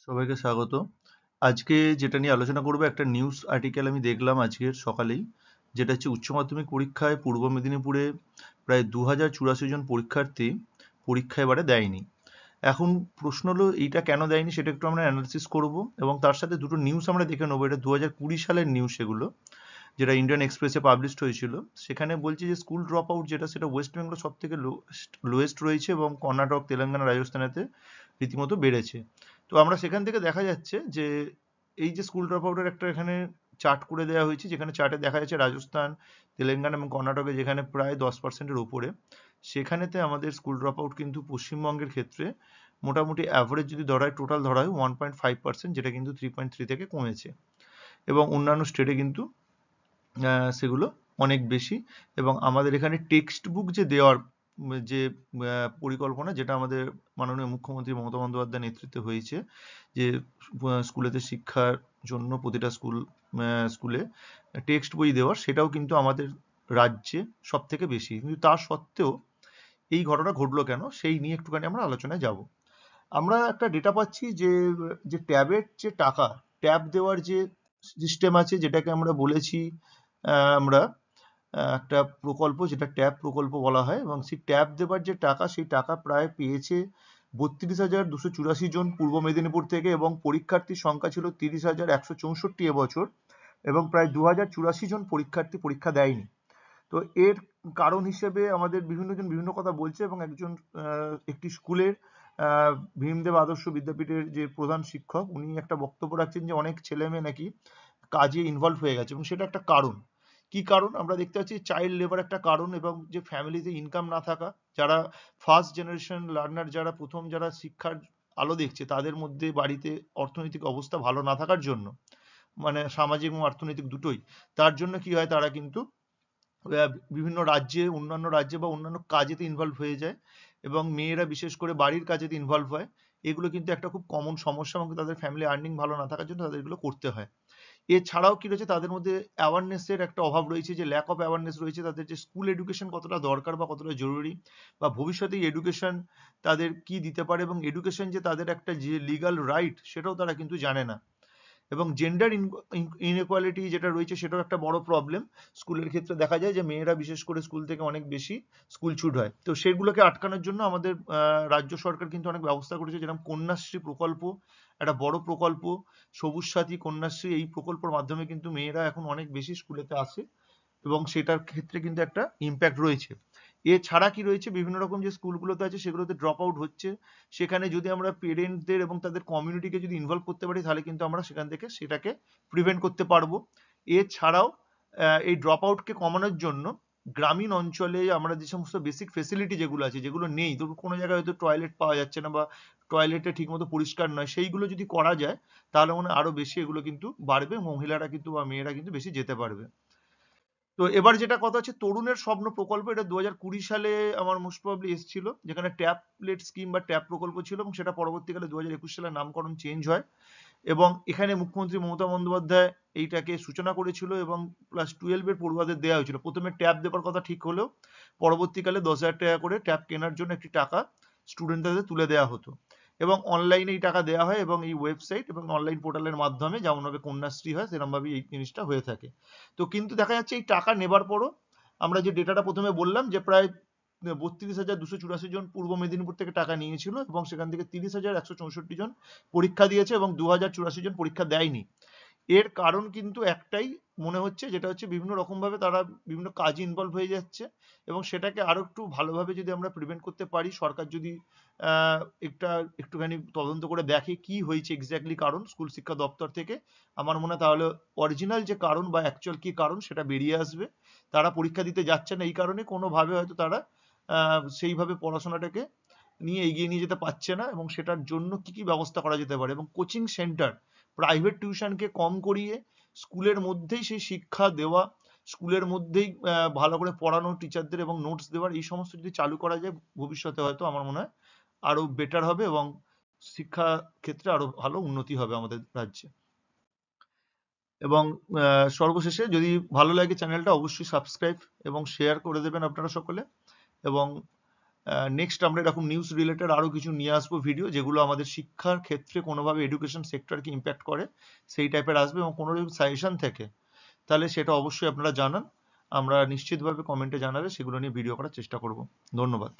সবাইকে স্বাগত। আজকে যেটা নিয়ে আলোচনা করব, একটা নিউজ আর্টিকেল আমি দেখলাম আজকের সকালেই, যেটা হচ্ছে উচ্চ মাধ্যমিক পরীক্ষায় পূর্ব মেদিনীপুরে প্রায় 2084 জন পরীক্ষার্থী পরীক্ষা এবারে দেয়নি। এখন প্রশ্ন হলো এইটা কেন দেয়নি সেটা একটু আমরা অ্যানালিসিস করব, এবং তার সাথে দুটো নিউজ আমরা দেখে নেবো। এটা 2020 সালের নিউজ সেগুলো, যেটা ইন্ডিয়ান এক্সপ্রেসে পাবলিশড হয়েছিল। সেখানে বলছে যে স্কুল ড্রপ আউট যেটা, সেটা ওয়েস্ট বেঙ্গল সব থেকে লোয়েস্ট রয়েছে, এবং কর্ণাটক, তেলেঙ্গানা, রাজস্থানেতে রীতিমতো বেড়েছে। তো আমরা সেখান থেকে দেখা যাচ্ছে যে এই যে স্কুল ড্রপ আউটের একটা এখানে চার্ট করে দেওয়া হয়েছে, যেখানে চার্টে দেখা যাচ্ছে রাজস্থান, তেলেঙ্গানা এবং কর্ণাটকে যেখানে প্রায় 10%-এর উপরে, সেখানেতে আমাদের স্কুল ড্রপ আউট কিন্তু পশ্চিমবঙ্গের ক্ষেত্রে মোটামুটি অ্যাভারেজ যদি ধরা হয়, টোটাল ধরা হয় 1.5%, যেটা কিন্তু 3.3 থেকে কমেছে। এবং অন্যান্য স্টেটে কিন্তু সেগুলো অনেক বেশি। এবং আমাদের এখানে টেক্সট বুক যে দেওয়ার যে পরিকল্পনা, যেটা আমাদের মাননীয় মুখ্যমন্ত্রী মমতা বন্দ্যোপাধ্যায়ের নেতৃত্বে হয়েছে, যে স্কুলেতে শিক্ষার জন্য প্রতিটা স্কুলে টেক্সট বই দেওয়ার, সেটাও কিন্তু আমাদের রাজ্যে সব থেকে বেশি। কিন্তু তা সত্ত্বেও এই ঘটনা ঘটলো কেন, সেই নিয়ে একটুখানি আমরা আলোচনায় যাব। আমরা একটা ডেটা পাচ্ছি যে যে ট্যাবের যে টাকা, ট্যাব দেওয়ার যে সিস্টেম আছে, যেটাকে আমরা বলেছি আমরা একটা প্রকল্প, যেটা ট্যাব প্রকল্প বলা হয়, এবং সেই ট্যাব দেবার যে টাকা, সেই টাকা প্রায় পেয়েছে 32,284 জন পূর্ব মেদিনীপুর থেকে, এবং পরীক্ষার্থীর সংখ্যা ছিল 30,164 এবছর, এবং প্রায় 2,084 জন পরীক্ষার্থী পরীক্ষা দেয়নি। তো এর কারণ হিসেবে আমাদের বিভিন্ন জন বিভিন্ন কথা বলছে, এবং একজন একটি স্কুলের ভীমদেব আদর্শ বিদ্যাপীঠের যে প্রধান শিক্ষক, উনি একটা বক্তব্য রাখছেন যে অনেক ছেলে মেয়ে নাকি কাজে ইনভলভ হয়ে গেছে, এবং সেটা একটা কারণ। কি কারণ আমরা দেখতে পাচ্ছি? চাইল্ড লেবার একটা কারণ, এবং যে ফ্যামিলিতে ইনকাম না থাকা, যারা ফার্স্ট জেনারেশন লার্নার, যারা প্রথম যারা শিক্ষার আলো দেখছে, তাদের মধ্যে বাড়িতে অর্থনৈতিক অবস্থা ভালো না থাকার জন্য, মানে সামাজিক এবং অর্থনৈতিক দুটোই, তার জন্য কি হয়, তারা কিন্তু বিভিন্ন রাজ্যে, অন্যান্য রাজ্যে বা অন্যান্য কাজেতে ইনভলভ হয়ে যায়, এবং মেয়েরা বিশেষ করে বাড়ির কাজেতে ইনভলভ হয়। এগুলো কিন্তু একটা খুব কমন সমস্যা, এবং তাদের ফ্যামিলি আর্নিং ভালো না থাকার জন্য তাদের এগুলো করতে হয়। এছাড়াও কি রয়েছে, তাদের মধ্যে অ্যাওয়ারনেসের একটা অভাব রয়েছে, যে ল্যাক অফ অ্যাওয়ারনেস রয়েছে, তাদের যে স্কুল এডুকেশন কতটা দরকার বা কতটা জরুরি, বা ভবিষ্যতে এডুকেশন তাদের কি দিতে পারে, এবং এডুকেশন যে তাদের একটা যে লিগাল রাইট, সেটাও তারা কিন্তু জানে না। এবং জেন্ডার ইনইকুয়ালিটি যেটা রয়েছে, সেটাও একটা বড় প্রবলেম। স্কুলের ক্ষেত্রে দেখা যায় যে মেয়েরা বিশেষ করে স্কুল থেকে অনেক বেশি স্কুল ছুট হয়। তো সেগুলোকে আটকানোর জন্য আমাদের রাজ্য সরকার কিন্তু অনেক ব্যবস্থা করেছে, যেরকম কন্যাশ্রী প্রকল্প, একটা বড় প্রকল্প, সবুজ সাথী, কন্যাশ্রী, এই প্রকল্পের মাধ্যমে কিন্তু মেয়েরা এখন অনেক বেশি স্কুলেতে আসে, এবং সেটার ক্ষেত্রে কিন্তু একটা ইম্প্যাক্ট রয়েছে। এছাড়া কি রয়েছে, বিভিন্ন রকম যে স্কুলগুলোতে আছে সেগুলোতে ড্রপ আউট হচ্ছে, সেখানে যদি আমরা পেরেন্টসদের এবং তাদের কমিউনিটিকে যদি ইনভলভ করতে পারি, তাহলে কিন্তু আমরা সেখান থেকে সেটাকে প্রিভেন্ট করতে পারবো। এছাড়াও এই ড্রপ আউটকে কমানোর জন্য গ্রামীণ অঞ্চলে আমরা যে সমস্ত বেসিক ফেসিলিটি যেগুলো আছে, যেগুলো নেই, ধরুন কোনো জায়গায় হয়তো টয়লেট পাওয়া যাচ্ছে না, বা টয়লেটে ঠিকমতো পরিষ্কার নয়, সেইগুলো যদি করা যায়, তাহলে মনে হয় আরো বেশি এগুলো কিন্তু বাড়বে, মহিলারা কিন্তু বা মেয়েরা কিন্তু বেশি যেতে পারবে। তো এবার যেটা কথা হচ্ছে, তরুণের স্বপ্ন প্রকল্প, এটা 2020 সালে আমার মোস্ট প্রবাবলি এসেছিল, যেখানে ট্যাবলেট স্কিম বা ট্যাব প্রকল্প ছিল, এবং সেটা পরবর্তীকালে 2021 সালে নামকরণ চেঞ্জ হয়। এবং এখানে মুখ্যমন্ত্রী মমতা বন্দ্যোপাধ্যায় এইটাকে সূচনা করেছিল, এবং ক্লাস 12 এর পড়ুয়াদের দেওয়া হয়েছিল। প্রথমে ট্যাব দেওয়ার কথা ঠিক হলেও পরবর্তীকালে 10,000 টাকা করে ট্যাব কেনার জন্য একটি টাকা স্টুডেন্টদের তুলে দেওয়া হতো, এবং অনলাইনে এই টাকা দেওয়া হয়, এবং এই ওয়েবসাইট এবং অনলাইন পোর্টালের মাধ্যমে যেমনভাবে কন্যাশ্রী হয়, সেরকমভাবে এই জিনিসটা হয়ে থাকে। তো কিন্তু দেখা যাচ্ছে এই টাকা নেবার পরও আমরা যে ডেটাটা প্রথমে বললাম, যে প্রায় 32,284 জন পূর্ব মেদিনীপুর থেকে টাকা নিয়েছিল, এবং সেখান থেকে 30,164 জন পরীক্ষা দিয়েছে, এবং 2,084 জন পরীক্ষা দেয়নি। এর কারণ কিন্তু একটাই মনে হচ্ছে, যেটা হচ্ছে বিভিন্ন রকম ভাবে তারা বিভিন্ন কাজে ইনভলভ হয়ে যাচ্ছে, এবং সেটাকে আরো একটু ভালোভাবে যদি আমরা প্রিভেন্ট করতে পারি, সরকার যদি আহ, একটা একটুখানি তদন্ত করে দেখে কি হয়েছে এক্স্যাক্টলি কারণ স্কুল শিক্ষা দপ্তর থেকে, আমার মনে হয় তাহলে অরিজিনাল যে কারণ বা অ্যাকচুয়াল কি কারণ সেটা বেরিয়ে আসবে। তারা পরীক্ষা দিতে যাচ্ছে না এই কারণে, কোনোভাবে হয়তো তারা সেইভাবে পড়াশোনাটাকে নিয়ে এগিয়ে নিয়ে যেতে পারছে না, এবং সেটার জন্য কি কি ব্যবস্থা করা যেতে পারে, এবং কোচিং সেন্টার, প্রাইভেট টিউশনকে কম করিয়ে স্কুলের মধ্যেই সেই শিক্ষা দেওয়া, স্কুলের মধ্যেই ভালো করে পড়ানো টিচারদের, এবং নোটস দেওয়ার, এই সমস্ত যদি চালু করা যায়, ভবিষ্যতে হয়তো আমার মনে হয় আরো বেটার হবে, এবং শিক্ষা ক্ষেত্রে আরো ভালো উন্নতি হবে আমাদের রাজ্যে। এবং সর্বশেষে যদি ভালো লাগে চ্যানেলটা অবশ্যই সাবস্ক্রাইব এবং শেয়ার করে দেবেন আপনারা সকলে, এবং নেক্সট আমরা এরকম নিউজ রিলেটেড আরও কিছু নিয়ে আসবো ভিডিও, যেগুলো আমাদের শিক্ষার ক্ষেত্রে কোনোভাবে এডুকেশন সেক্টরকে ইম্প্যাক্ট করে সেই টাইপের আসবে, এবং কোনো যদি সাজেশন থেকে তাহলে সেটা অবশ্যই আপনারা জানান, আমরা নিশ্চিতভাবে কমেন্টে জানালে সেগুলো নিয়ে ভিডিও করার চেষ্টা করব। ধন্যবাদ।